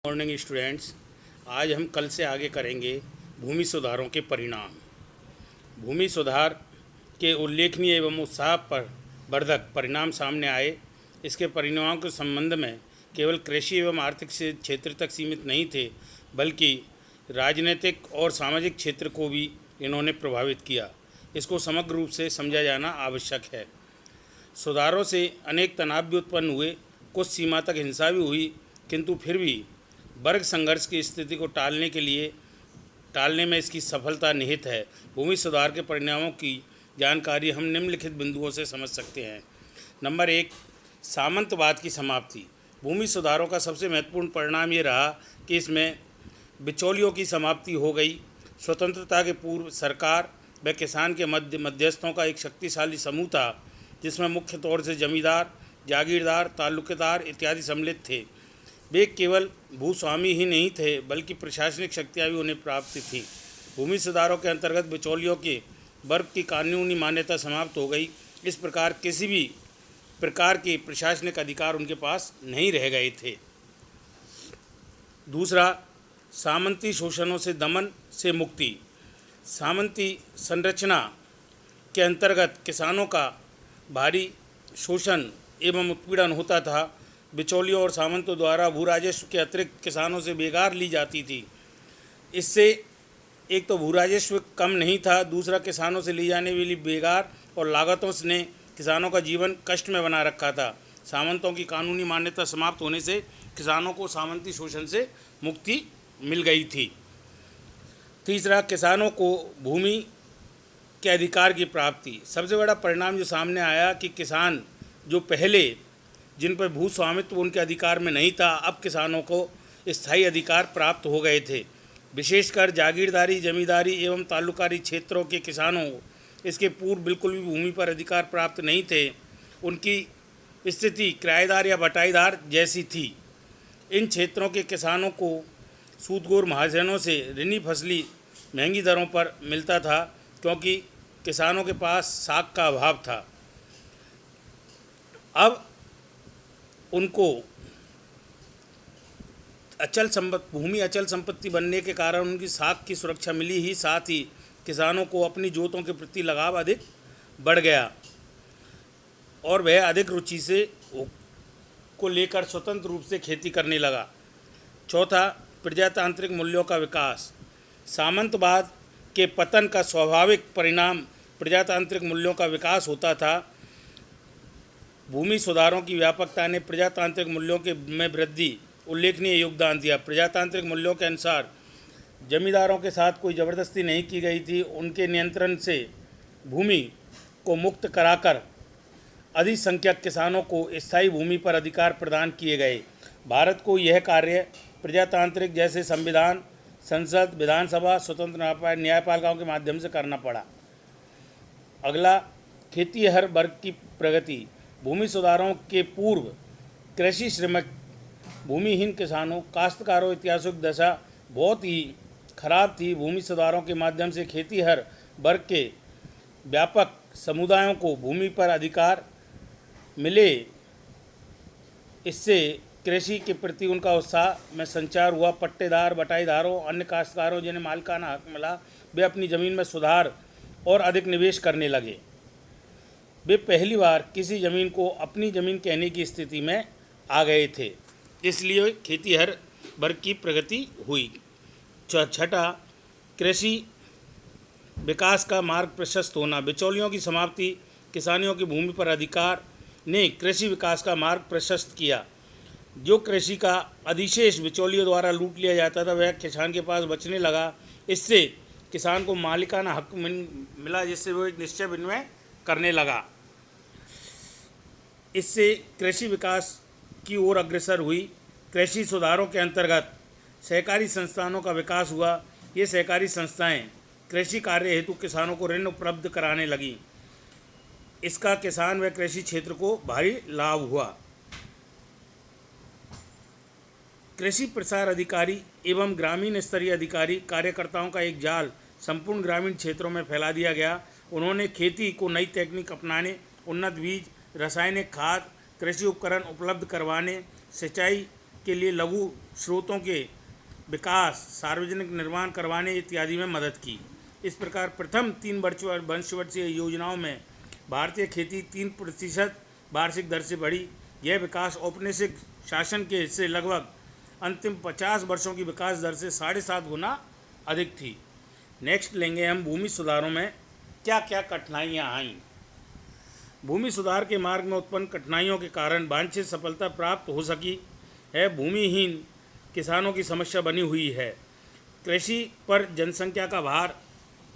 Morning students. आज हम कल से आगे करेंगे भूमि सुधारों के परिणाम। भूमि सुधार के उल्लेखनीय एवं उत्साह पर वर्धक परिणाम सामने आए। इसके परिणामों के संबंध में केवल कृषि एवं आर्थिक क्षेत्र तक सीमित नहीं थे, बल्कि राजनीतिक और सामाजिक क्षेत्र को भी इन्होंने प्रभावित किया। इसको समग्र रूप से समझा जाना आवश्यक है। सुधारों से अनेक तनाव भी उत्पन्न हुए, कुछ सीमा तक हिंसा भी हुई, किंतु फिर भी वर्ग संघर्ष की स्थिति को टालने में इसकी सफलता निहित है। भूमि सुधार के परिणामों की जानकारी हम निम्नलिखित बिंदुओं से समझ सकते हैं। नंबर 1, सामंतवाद की समाप्ति। भूमि सुधारों का सबसे महत्वपूर्ण परिणाम ये रहा कि इसमें बिचौलियों की समाप्ति हो गई। स्वतंत्रता के पूर्व सरकार व किसान के मध्यस्थों का एक शक्तिशाली समूह था, जिसमें मुख्य तौर से जमींदार, जागीरदार, ताल्लुकेदार इत्यादि सम्मिलित थे। वे केवल भूस्वामी ही नहीं थे, बल्कि प्रशासनिक शक्तियाँ भी उन्हें प्राप्त थीं। भूमि सुधारों के अंतर्गत बिचौलियों के वर्ग की कानूनी मान्यता समाप्त हो गई। इस प्रकार किसी भी प्रकार के प्रशासनिक अधिकार उनके पास नहीं रह गए थे। दूसरा, सामंती शोषणों से दमन से मुक्ति। सामंती संरचना के अंतर्गत किसानों का भारी शोषण एवं उत्पीड़न होता था। बिचौलियों और सामंतों द्वारा भू राजस्व के अतिरिक्त किसानों से बेगार ली जाती थी। इससे एक तो भू राजस्व कम नहीं था, दूसरा किसानों से ली जाने वाली बेगार और लागतों ने किसानों का जीवन कष्ट में बना रखा था। सामंतों की कानूनी मान्यता समाप्त होने से किसानों को सामंती शोषण से मुक्ति मिल गई थी। तीसरा, किसानों को भूमि के अधिकार की प्राप्ति। सबसे बड़ा परिणाम जो सामने आया कि किसान जो पहले जिन पर भू स्वामित्व उनके अधिकार में नहीं था, अब किसानों को स्थायी अधिकार प्राप्त हो गए थे। विशेषकर जागीरदारी, जमींदारी एवं ताल्लुकारी क्षेत्रों के किसानों इसके पूर्व बिल्कुल भी भूमि पर अधिकार प्राप्त नहीं थे। उनकी स्थिति किराएदार या बटाईदार जैसी थी। इन क्षेत्रों के किसानों को सूदखोर महाजनों से ऋणी फसली महंगी दरों पर मिलता था, क्योंकि किसानों के पास साख का अभाव था। अब उनको भूमि अचल संपत्ति बनने के कारण उनकी साख की सुरक्षा मिली ही, साथ ही किसानों को अपनी जोतों के प्रति लगाव अधिक बढ़ गया और वह अधिक रुचि से को लेकर स्वतंत्र रूप से खेती करने लगा। चौथा, प्रजातांत्रिक मूल्यों का विकास। सामंतवाद के पतन का स्वाभाविक परिणाम प्रजातांत्रिक मूल्यों का विकास होता था। भूमि सुधारों की व्यापकता ने प्रजातांत्रिक मूल्यों में वृद्धि उल्लेखनीय योगदान दिया। प्रजातांत्रिक मूल्यों के अनुसार जमींदारों के साथ कोई ज़बरदस्ती नहीं की गई थी। उनके नियंत्रण से भूमि को मुक्त कराकर अधिक संख्यक किसानों को स्थायी भूमि पर अधिकार प्रदान किए गए। भारत को यह कार्य प्रजातांत्रिक जैसे संविधान, संसद, विधानसभा, स्वतंत्र न्यायपालिकाओं के माध्यम से करना पड़ा। अगला, खेतीहर वर्ग की प्रगति। भूमि सुधारों के पूर्व कृषि श्रमिक, भूमिहीन किसानों, काश्तकारों इत्यादि की दशा बहुत ही खराब थी। भूमि सुधारों के माध्यम से खेतीहर वर्ग के व्यापक समुदायों को भूमि पर अधिकार मिले। इससे कृषि के प्रति उनका उत्साह में संचार हुआ। पट्टेदार, बटाईदारों, अन्य काश्तकारों जिन्हें मालिकाना हक मिला, वे अपनी ज़मीन में सुधार और अधिक निवेश करने लगे। वे पहली बार किसी ज़मीन को अपनी ज़मीन कहने की स्थिति में आ गए थे। इसलिए खेतीहर वर्ग की प्रगति हुई। छठा, कृषि विकास का मार्ग प्रशस्त होना। बिचौलियों की समाप्ति, किसानियों की भूमि पर अधिकार ने कृषि विकास का मार्ग प्रशस्त किया। जो कृषि का अधिशेष बिचौलियों द्वारा लूट लिया जाता था, वह किसान के पास बचने लगा। इससे किसान को मालिकाना हक मिला, जिससे वो एक निश्चय विनिमय करने लगा। इससे कृषि विकास की ओर अग्रसर हुई। कृषि सुधारों के अंतर्गत सहकारी संस्थानों का विकास हुआ। ये सहकारी संस्थाएं कृषि कार्य हेतु किसानों को ऋण उपलब्ध कराने लगी। इसका किसान व कृषि क्षेत्र को भारी लाभ हुआ। कृषि प्रसार अधिकारी एवं ग्रामीण स्तरीय अधिकारी कार्यकर्ताओं का एक जाल संपूर्ण ग्रामीण क्षेत्रों में फैला दिया गया। उन्होंने खेती को नई तकनीक अपनाने, उन्नत बीज, रासायनिक खाद, कृषि उपकरण उपलब्ध करवाने, सिंचाई के लिए लघु स्रोतों के विकास, सार्वजनिक निर्माण करवाने इत्यादि में मदद की। इस प्रकार प्रथम 3 पंचवर्षीय योजनाओं में भारतीय खेती 3% वार्षिक दर से बढ़ी। यह विकास औपनिवेशिक शासन के हिस्से लगभग अंतिम 50 वर्षों की विकास दर से 7.5 गुना अधिक थी। नेक्स्ट लेंगे हम भूमि सुधारों में क्या क्या कठिनाइयाँ आईं। भूमि सुधार के मार्ग में उत्पन्न कठिनाइयों के कारण वांछित सफलता प्राप्त हो सकी है भूमिहीन किसानों की समस्या बनी हुई है। कृषि पर जनसंख्या का भार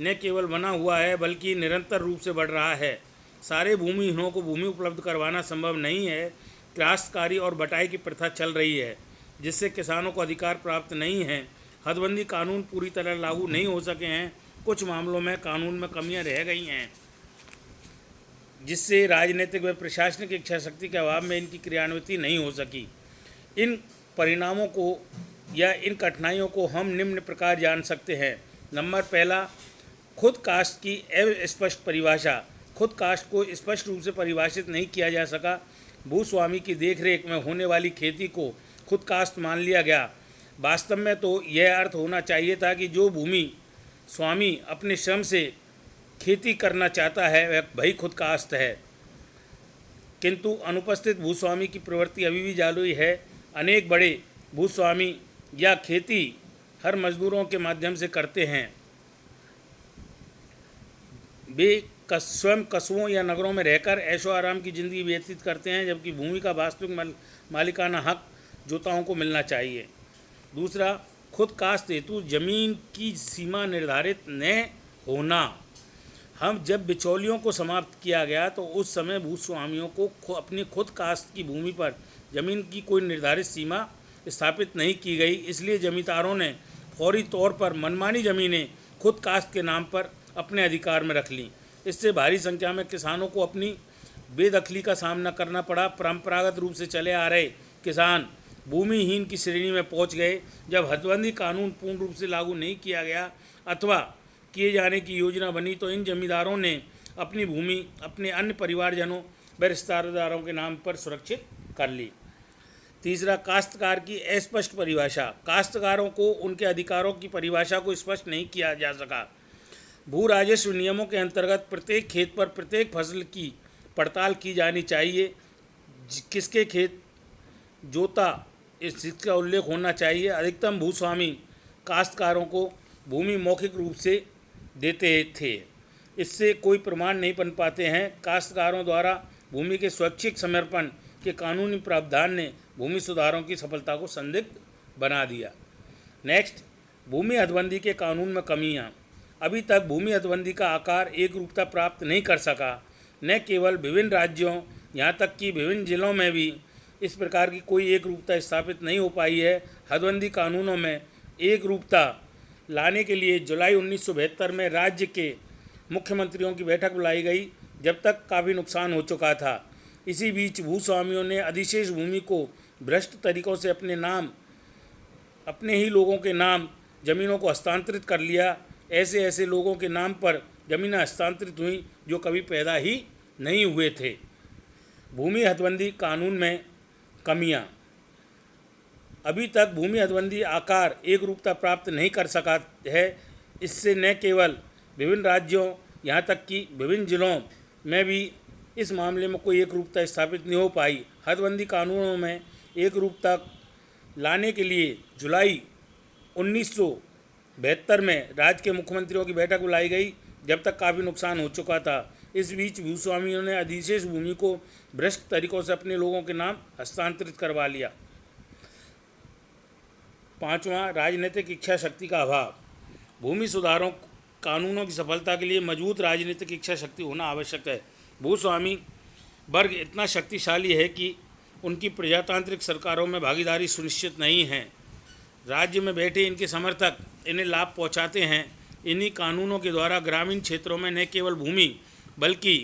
न केवल बना हुआ है बल्कि निरंतर रूप से बढ़ रहा है। सारे भूमिहीनों को भूमि उपलब्ध करवाना संभव नहीं है। काश्तकारी और बटाई की प्रथा चल रही है जिससे किसानों को अधिकार प्राप्त नहीं है। हदबंदी कानून पूरी तरह लागू नहीं हो सके हैं। कुछ मामलों में कानून में कमियां रह गई हैं जिससे राजनीतिक व प्रशासनिक इच्छा शक्ति के अभाव में इनकी क्रियान्विति नहीं हो सकी। इन परिणामों को या इन कठिनाइयों को हम निम्न प्रकार जान सकते हैं। नंबर पहला, खुद कास्ट की अस्पष्ट परिभाषा। खुद कास्ट को स्पष्ट रूप से परिभाषित नहीं किया जा सका। भूस्वामी की देखरेख में होने वाली खेती को खुद कास्ट मान लिया गया। वास्तव में तो यह अर्थ होना चाहिए था कि जो भूमि स्वामी अपने श्रम से खेती करना चाहता है वह भाई खुद कास्ट है, किंतु अनुपस्थित भूस्वामी की प्रवृत्ति अभी भी जारी है। अनेक बड़े भूस्वामी या खेती हर मजदूरों के माध्यम से करते हैं। वे स्वयं कस्बों या नगरों में रहकर ऐशो आराम की ज़िंदगी व्यतीत करते हैं, जबकि भूमि का वास्तविक मालिकाना हक जोताओं को मिलना चाहिए। दूसरा, खुद कास्ट हेतु जमीन की सीमा निर्धारित न होना। हम जब बिचौलियों को समाप्त किया गया तो उस समय भूस्वामियों को अपनी खुद कास्ट की भूमि पर जमीन की कोई निर्धारित सीमा स्थापित नहीं की गई। इसलिए जमींदारों ने फौरी तौर पर मनमानी ज़मीनें खुद कास्ट के नाम पर अपने अधिकार में रख लीं। इससे भारी संख्या में किसानों को अपनी बेदखली का सामना करना पड़ा। परंपरागत रूप से चले आ रहे किसान भूमिहीन की श्रेणी में पहुंच गए। जब हदबंदी कानून पूर्ण रूप से लागू नहीं किया गया अथवा किए जाने की योजना बनी तो इन जमींदारों ने अपनी भूमि अपने अन्य परिवारजनों व रिश्तेदारों के नाम पर सुरक्षित कर ली। तीसरा, काश्तकार की अस्पष्ट परिभाषा। काश्तकारों को उनके अधिकारों की परिभाषा को स्पष्ट नहीं किया जा सका। भू राजस्व नियमों के अंतर्गत प्रत्येक खेत पर प्रत्येक फसल की पड़ताल की जानी चाहिए। किसके खेत जोता इसका उल्लेख होना चाहिए। अधिकतम भूस्वामी काश्तकारों को भूमि मौखिक रूप से देते थे। इससे कोई प्रमाण नहीं बन पाते हैं। काश्तकारों द्वारा भूमि के स्वैच्छिक समर्पण के कानूनी प्रावधान ने भूमि सुधारों की सफलता को संदिग्ध बना दिया। नेक्स्ट, भूमि हदबंदी के कानून में कमियां। अभी तक भूमि हदबंदी का आकार एक रूपता प्राप्त नहीं कर सका। न केवल विभिन्न राज्यों, यहाँ तक कि विभिन्न जिलों में भी इस प्रकार की कोई एक रूपता स्थापित नहीं हो पाई है। हदबंदी कानूनों में एक रूपता लाने के लिए जुलाई 1972 में राज्य के मुख्यमंत्रियों की बैठक बुलाई गई, जब तक काफ़ी नुकसान हो चुका था। इसी बीच भूस्वामियों ने अधिशेष भूमि को भ्रष्ट तरीक़ों से अपने ही लोगों के नाम ज़मीनों को हस्तांतरित कर लिया। ऐसे लोगों के नाम पर ज़मीनें हस्तांतरित हुई जो कभी पैदा ही नहीं हुए थे। भूमि हदबंदी कानून में कमियां। अभी तक भूमि हदबंदी आकार एक रूपता प्राप्त नहीं कर सका है। इससे न केवल विभिन्न राज्यों, यहाँ तक कि विभिन्न जिलों में भी इस मामले में कोई एक रूपता स्थापित नहीं हो पाई। हदबंदी कानूनों में एक रूपता लाने के लिए जुलाई 1972 में राज्य के मुख्यमंत्रियों की बैठक बुलाई गई, जब तक काफ़ी नुकसान हो चुका था। इस बीच भूस्वामियों ने अधिशेष भूमि को भ्रष्ट तरीक़ों से अपने लोगों के नाम हस्तांतरित करवा लिया। पाँचवां, राजनीतिक इच्छा शक्ति का अभाव। भूमि सुधारों कानूनों की सफलता के लिए मजबूत राजनीतिक इच्छा शक्ति होना आवश्यक है। भूस्वामी वर्ग इतना शक्तिशाली है कि उनकी प्रजातांत्रिक सरकारों में भागीदारी सुनिश्चित नहीं है। राज्य में बैठे इनके समर्थक इन्हें लाभ पहुंचाते हैं। इन्हीं कानूनों के द्वारा ग्रामीण क्षेत्रों में न केवल भूमि बल्कि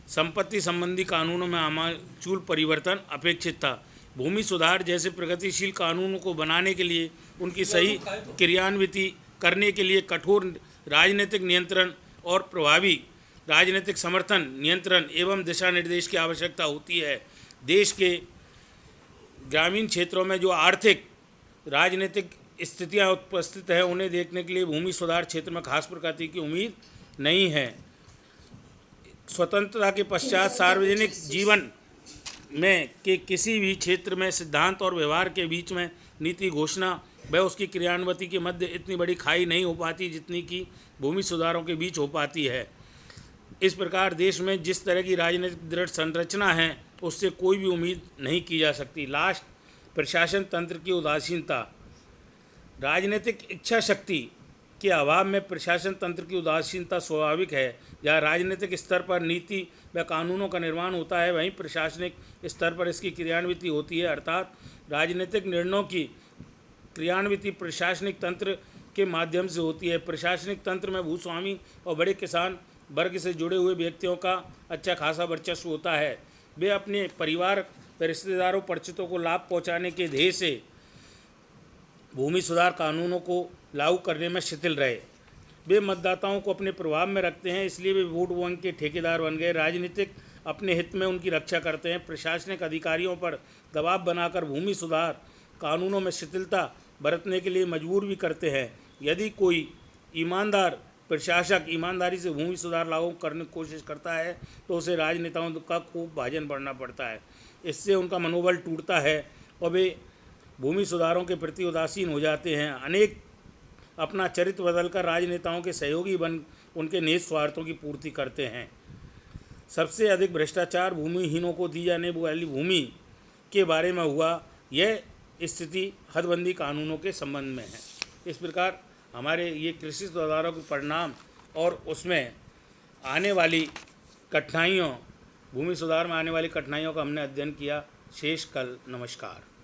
संपत्ति संबंधी कानूनों में आमूल परिवर्तन अपेक्षित था। भूमि सुधार जैसे प्रगतिशील कानूनों को बनाने के लिए उनकी सही क्रियान्विति करने के लिए कठोर राजनीतिक नियंत्रण और प्रभावी राजनीतिक समर्थन, नियंत्रण एवं दिशा निर्देश की आवश्यकता होती है। देश के ग्रामीण क्षेत्रों में जो आर्थिक राजनीतिक स्थितियां उपस्थित है उन्हें देखने के लिए भूमि सुधार क्षेत्र में खास प्रगति की उम्मीद नहीं है। स्वतंत्रता के पश्चात सार्वजनिक जीवन में के किसी भी क्षेत्र में सिद्धांत और व्यवहार के बीच में नीति घोषणा व उसकी क्रियान्वयन के मध्य इतनी बड़ी खाई नहीं हो पाती जितनी कि भूमि सुधारों के बीच हो पाती है। इस प्रकार देश में जिस तरह की राजनीतिक दृढ़ संरचना है उससे कोई भी उम्मीद नहीं की जा सकती। लास्ट, प्रशासन तंत्र की उदासीनता। राजनीतिक इच्छा शक्ति के अभाव में प्रशासन तंत्र की उदासीनता स्वाभाविक है। जहाँ राजनीतिक स्तर पर नीति व कानूनों का निर्माण होता है वहीं प्रशासनिक स्तर पर इसकी क्रियान्विति होती है, अर्थात राजनीतिक निर्णयों की क्रियान्विति प्रशासनिक तंत्र के माध्यम से होती है। प्रशासनिक तंत्र में भूस्वामी और बड़े किसान वर्ग से जुड़े हुए व्यक्तियों का अच्छा खासा वर्चस्व होता है। वे अपने परिवार व रिश्तेदारों परिचितों को लाभ पहुंचाने के ध्येय से भूमि सुधार कानूनों को लागू करने में शिथिल रहे। वे मतदाताओं को अपने प्रभाव में रखते हैं, इसलिए वे वोट बैंक के ठेकेदार बन गए। राजनीतिक अपने हित में उनकी रक्षा करते हैं। प्रशासनिक अधिकारियों पर दबाव बनाकर भूमि सुधार कानूनों में शिथिलता बरतने के लिए मजबूर भी करते हैं। यदि कोई ईमानदार प्रशासक ईमानदारी से भूमि सुधार लागू करने की कोशिश करता है तो उसे राजनेताओं का खूब भाजन बढ़ना पड़ता है। इससे उनका मनोबल टूटता है और वे भूमि सुधारों के प्रति उदासीन हो जाते हैं। अनेक अपना चरित्र बदलकर राजनेताओं के सहयोगी बन उनके निहित स्वार्थों की पूर्ति करते हैं। सबसे अधिक भ्रष्टाचार भूमिहीनों को दी जाने वाली भूमि के बारे में हुआ। यह स्थिति हदबंदी कानूनों के संबंध में है। इस प्रकार हमारे ये कृषि सुधारों के परिणाम और उसमें आने वाली कठिनाइयों, भूमि सुधार में आने वाली कठिनाइयों का हमने अध्ययन किया। शेष कल। नमस्कार।